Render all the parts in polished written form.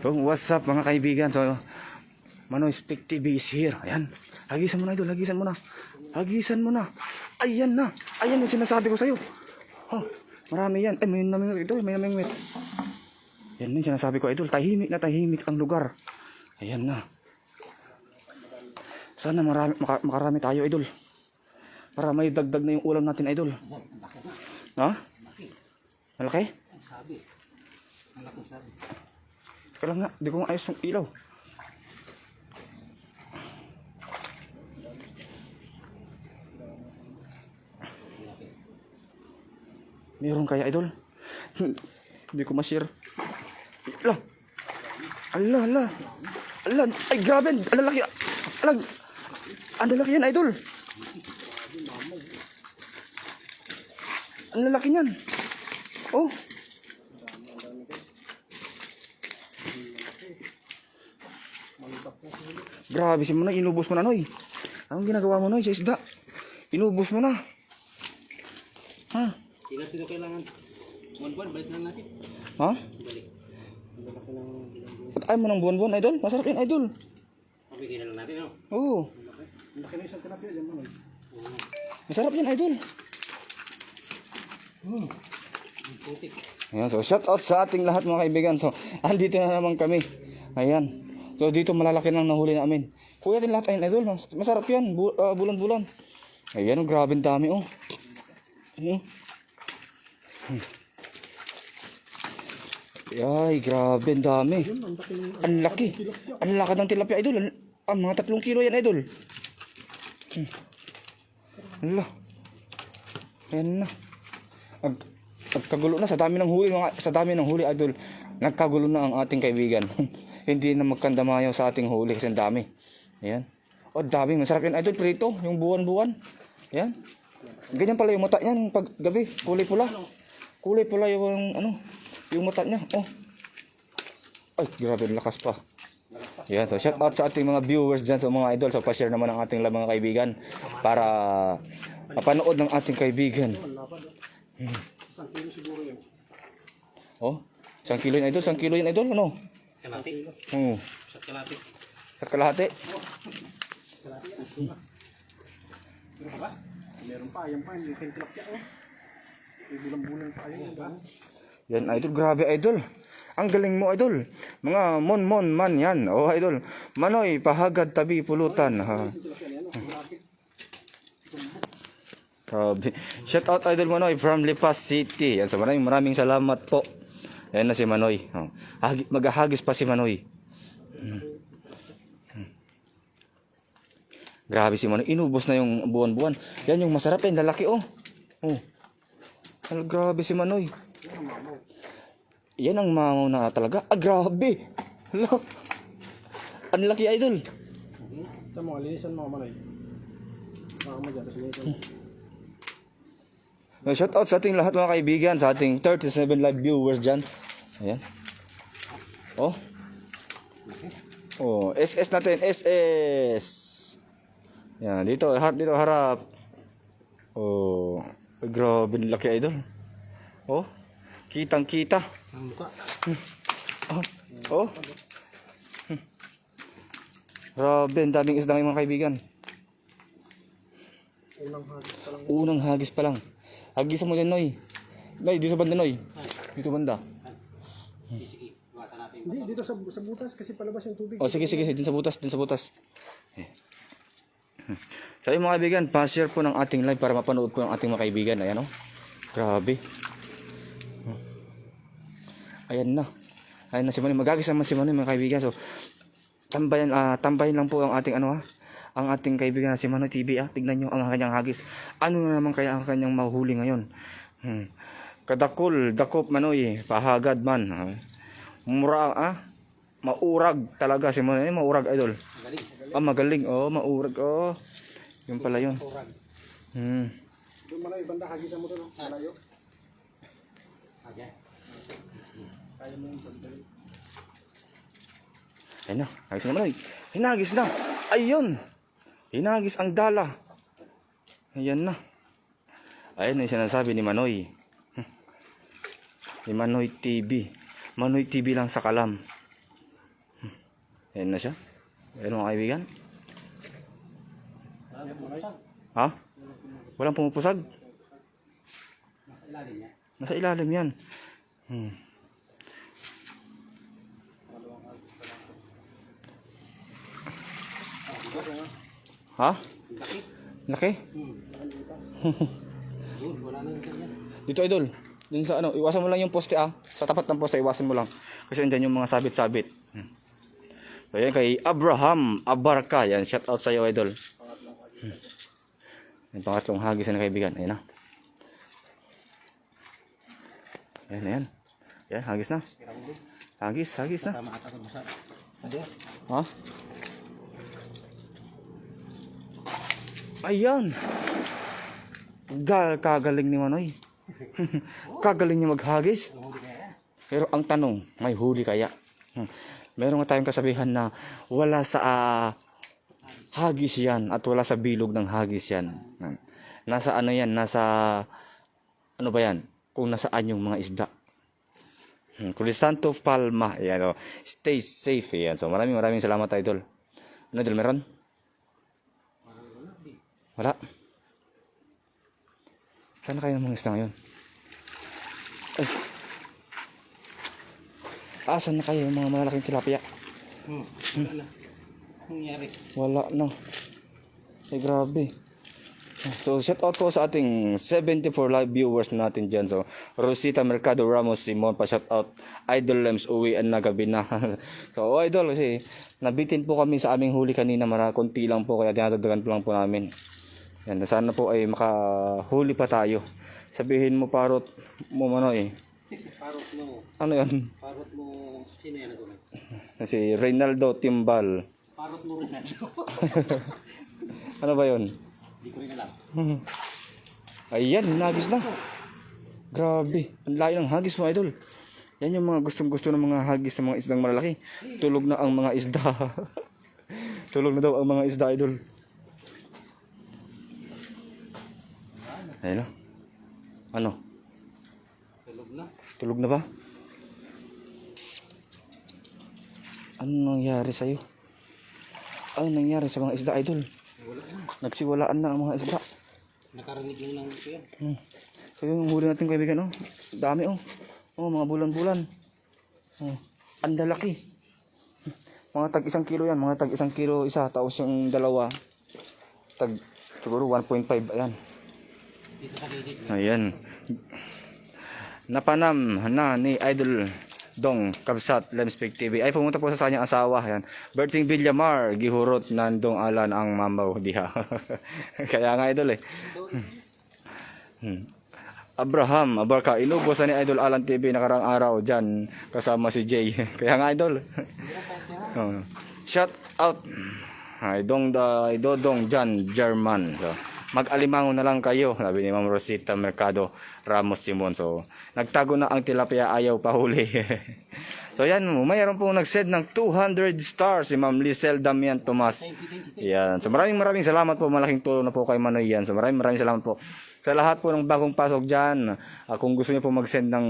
So, what's up mga kaibigan? So, Manoy Speak TV is here. Ayan. Hagisan mo na idol, hagisan mo na. Hagisan mo na. Ayan na. Ayan yung sinasabi ko sa'yo. Oh, marami yan. May namingwit ito, may namingwit. Yan yung sinasabi ko idol. Tahimik na tahimik ang lugar. Ayan na. Sana makarami tayo idol. Para may dagdag na yung ulam natin idol. Ha? Malaki? Sabi. Malaki sabi. Kailan nga, di ko nga ayos yung ilaw. Meron kaya idol? Hindi ko ma-share. Ala! Ala, ala! Ala! Ay grabe! Ang lalaki! Ala! Ang lalaki yan idol! Ang lalaki niyan! Oh! Grabe si Manoy, inubos mo na Noy. Anong ginagawa mo Noy sa isda? Inubos mo na. Ha? Kailan ito kailangan? Buwan-buwan, balik na natin. Ha? Balik. Balik ng Ay mo ng buwan-buwan idol? Masarap yan idol. pabigyan na lang natin, no? Oo. Laki na isang tilapia dyan, Manoy. Masarap yan idol. Putik. Ayan, so shout out sa ating lahat mga kaibigan. So, andito na naman kami. Ayan. So, dito malalaki lang nahuli namin. Kuya din lahat ayun idol. Masarap yan. Bulan-bulan. Ayan, oh, grabe ang dami oh. Ay, grabe ang dami. Ang laki. Ang laki ng tilapia idol. Mga 3 kilo yan idol. Ala. Ayan na. Nagkagulo na sa dami ng huli idol. Nagkagulo na ang ating kaibigan. Hindi na magkandamayaw sa ating huli kasi ang dami. Ayan. O dami, masarap yan idol prito, yung buwan-buwan. Ayan. Ganyan pala yung mata niyan pag gabi, kulay pula. Kulay pula yung yung mata niya. Oh. Ay, grabe lakas pa. Ayan, so shout out sa ating mga viewers dyan, so mga idol. So pa-share naman ang ating mga kaibigan para mapanood ng ating kaibigan. 1 kilo siguro yun. Oh, 1 kilo yun idol, 1 kilo yun idol, ano? Kalati. Sa kalati. Sa kalahati. Meron ba? Meron pa, yan pa, hindi kayo tilapia, oh. May bulang-bulang pa yun, ba? Yan idol, grabe idol. Ang galing mo idol. Mga mon man yan. Oh idol. Manoy, pahagad tabi pulutan. Ha. Grabe. Shout out idol Manoy from Lipas City. Yan sa maraming salamat po. Yan na si Manoy. Oh. Maghahagis pa si Manoy. Grabe si Manoy. Inubos na yung buwan-buwan. Yan yung masarap yan. Lalaki oh. Oh. Grabe si Manoy. Yan ang mamaw na talaga. Grabe. Hala. Ang laki idol. Ito mo, linisan mo, Manoy. Baka mo dyan, linisan mo. Shout out sa ating lahat mga kaibigan, sa ating 37 live viewers dyan. Ayan. Oh. Oh, SS natin, SS. Yan, dito harap. Oh, grabe laki idol. Oh, kitang-kita. Ang mukha. Oh. Grabe, ang daming isda ng mga kaibigan. Unang hagis pa lang. Hagisan mo yan, Noy. Noy, dito sa banda, Noy. Dito banda. Hindi, dito sa butas kasi palabas yung tubig. Oh, sige, dun sa butas. So, mga kaibigan, pa-share po ng ating live para mapanood po ng ating mga kaibigan. Ayan, oh. Grabe. Ayan na si Manoy. Magagis naman si Manoy, mga kaibigan. So, tambayan lang po ang ating ang ating kaibigan na si Manoy TV. Tignan nyo ang kanyang hagis. Ano na naman kaya ang kanyang mahuli ngayon? Dakop Manoy, pahagad man. Maurag talaga si Manoy. Maurag idol. Magaling. Oh, maurag. Oh. Yun pala yun. Doon Manoy, banda, hagisan mo doon. Malayo. Kaya mo yung pagdali. Ayun na, hagis na Manoy. Hinagis na. Ayun. Hinagis ang dala. Ayan na. Ayun yung sinasabi ni Manoy. Ni Manoy TV. Manoy TV lang sa kalam. Ayan na siya. Ayan mga kaibigan. Pumapasag. Ha? Walang pumupusag. Nasa ilalim niya. Nasa ilalim yan. Ha? Laki. Laki? Wala na yung kanya. Dito idol. Dun sa ano, iwasan mo lang yung poste Sa tapat ng poste, iwasan mo lang. Kasi andyan yung mga sabit-sabit. So yan kay Abraham Abarca. Yan, shout out sa iyo idol. Yung pangatlong hagis na kaibigan. Ayan na. Ayan, ayan. Ayan, hagis na. Hagis na. Tama ata kung masarap. Ano yan? Ha? Ayan. Kagaling ni Manoy. Kagaling niya maghagis. Pero ang tanong, may huli kaya? Meron nga tayong kasabihan na wala sa hagis yan at wala sa bilog ng hagis yan. Nasa ano yan? Nasa ano ba yan? Kung nasaan yung mga isda. Crisanto Palma. Ayan, stay safe. Ayan. So maraming salamat idol. Ano idol, meron? Wala. Saan na kayo ng mga isda ngayon? Ay. Saan na kayo mga malalaking tilapia? Wala na. Anong nangyari? Wala na. Ay grabe. So shout out po sa ating 74 live viewers natin dyan. So Rosita Mercado Ramos Simon pa shout out. Idol Lems uwian na gabi na. So idol kasi nabitin po kami sa aming huli kanina, konti lang po kaya dinadagdagan po lang po namin. Yan, sana po ay makahuli pa tayo. Sabihin mo parot mo Manoy. Parot mo. Ano yan? Parot mo. Sino yan ako? Si Reynaldo Timbal. Parot mo rin yan. Ano ba yun? Hindi ko rin alam. Ayan, hinagis na. Grabe, ang layo ng hagis mo idol. Yan yung mga gustong-gusto ng mga hagis ng mga isdang malalaki. Tulog na ang mga isda. Tulog na daw ang mga isda idol. Ayun o. Ano? Tulog na. Tulog na ba? Ano nangyari sa'yo? Ano nangyari sa mga isda idol? Wala na. Nagsiwalaan na ang mga isda. Nakarinig lang ng ito yan. So yung huli natin kaibigan dami mga bulan-bulan. Ang lalaki. Mga tag 1 kilo yan, mga tag 1 kilo isa, tapos yung dalawa tag siguro 1.5 ayan. Dito sa gilid. Ayan. Napanam na ni Idol Dong Kabsat Lemspik TV ay pumunta po sa kanyang asawa. Ayan. Berting Villamar gihurot nandong alan ang mamaw diha. Kaya nga idol Abraham Abarca inubos na ni Idol Alan TV nakarang araw dyan kasama si Jay. Kaya nga idol. Shout out ay Dodong Jan German. So, mag-alimango na lang kayo, sabi ni Ma'am Rosita Mercado Ramos Simon. So, nagtago na ang tilapia, ayaw pa huli. So, yan, mayroon pong nag-send ng 200 stars si Ma'am Lisel Damian Tomas. Yan. So, maraming salamat po. Malaking tulong na po kay Manoy yan. So, maraming salamat po sa lahat po ng bagong pasok dyan. Kung gusto niyo po mag-send ng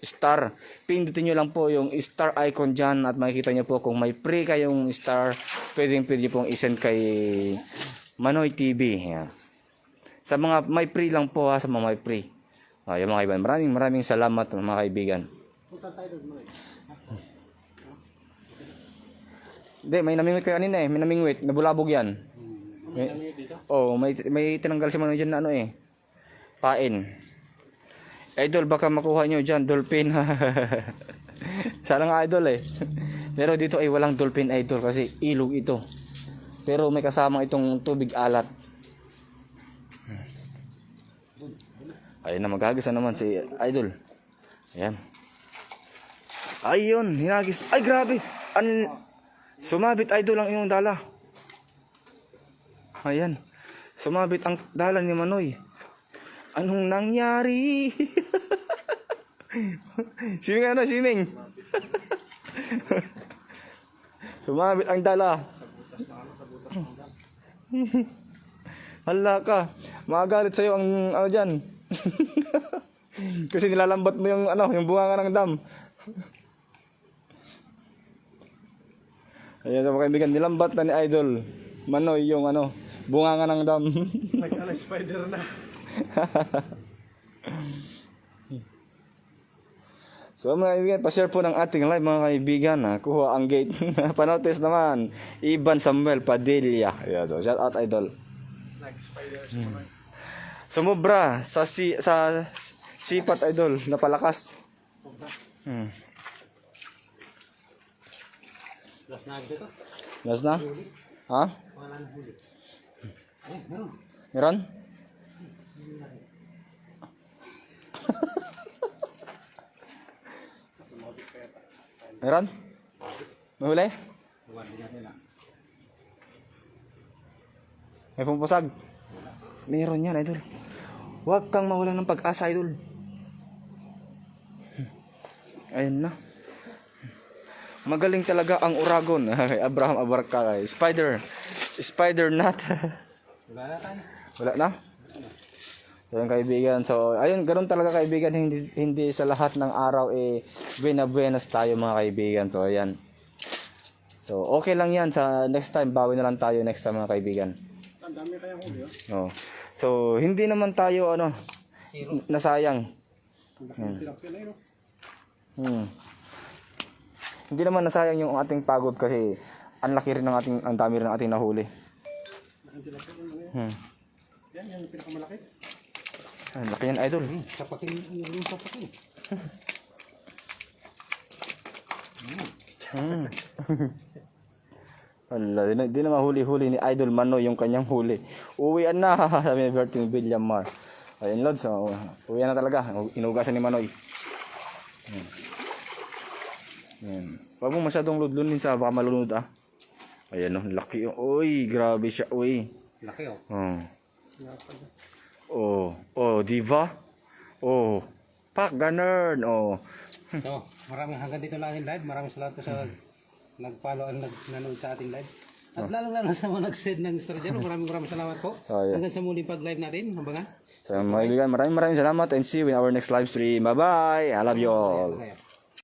star, pindutin niyo lang po yung star icon dyan at makikita niyo po kung may free kayong star, pwede pong isend kay Manoy TV. Yan. Sa mga may free lang po sa mga may free. Yung mga kaibigan, maraming salamat mga kaibigan. Punta tayo doon mo Hindi, may namingwit kayo kanina may namingwit, nabulabog yan. May tinanggal si Manoy dyan na pain. Idol, baka makuha nyo dyan, dolphin. Sana nga idol Pero dito ay walang dolphin idol kasi ilog ito. Pero may kasamang itong tubig alat. Ayun na, maghagis na naman si idol. Ayan. Ayun, hinagis. Ay grabe. Sumabit idol ang iyong dala. Ayan. Sumabit ang dala ni Manoy. Anong nangyari? Swimming. Sumabit ang dala. Hala ka. Magagalit sa'yo ang dyan. Kasi nilalambat mo yung bunga ng dam. Ayan mga kaibigan, nilambat na ni Idol Manoy yung ano, bunganga ng dam. Spider na. So mga kaibigan, pa-share po ng ating live mga kaibigan. Kuha ang gate. Panotis naman, Ivan Samuel Padilla. Ayan, so shout out Idol. Spider. Sumubra sa sipat Idol, napalakas. Last na agad ito. Last na? Ha? Wala na huli. Meron. Meron? Meron? Mahuli? Huwag din natin na. May pumpusag? Meron yan, Idol. Huwag kang mawalan ng pag-asa, Idol. Ayun na. Magaling talaga ang Uragon. Abraham Abarca. Spider nut. Wala na tayo. Wala na? Ayun kaibigan. So, ayun, ganun talaga kaibigan. Hindi sa lahat ng araw buenas tayo mga kaibigan. So, ayan. So, okay lang yan. Sa next time, bawi na lang tayo next time mga kaibigan. Ang dami kayang huli, Oh. oh. So, hindi naman tayo nasayang. Ang dami ng tilapia na yun, oh. Hindi naman nasayang yung ating pagod kasi ang laki rin ang dami rin ng ating nahuli. Ang tilapia yun, yan yung pinakamalaki. Ang laki yan, Idol. Sapakin yung sapakin. Wala, di na mahuli-huli ni Idol Manoy yung kanyang huli. Uwian na, sabi ni Bertin Villamar. Ayun, Lods, so, uwian na talaga. Inugasan ni Manoy. Ayan. Huwag mo masyadong ludlunin sa baka malunod Ayan, laki. Uy, grabe siya, uy. Laki, oh. Di ba? Pak, ganun. So, maraming hanggang dito lang yung live. Maraming salamat po sa nag-follow at nanood sa ating live. At lalong-lalo sa mga nag-send ng story dyan. Maraming salamat po. Yeah. Hanggang sa muling pag-live natin. Hambangan. So, mga kaibigan, maraming salamat and see you in our next live stream. Bye-bye. I love you all. Ayan.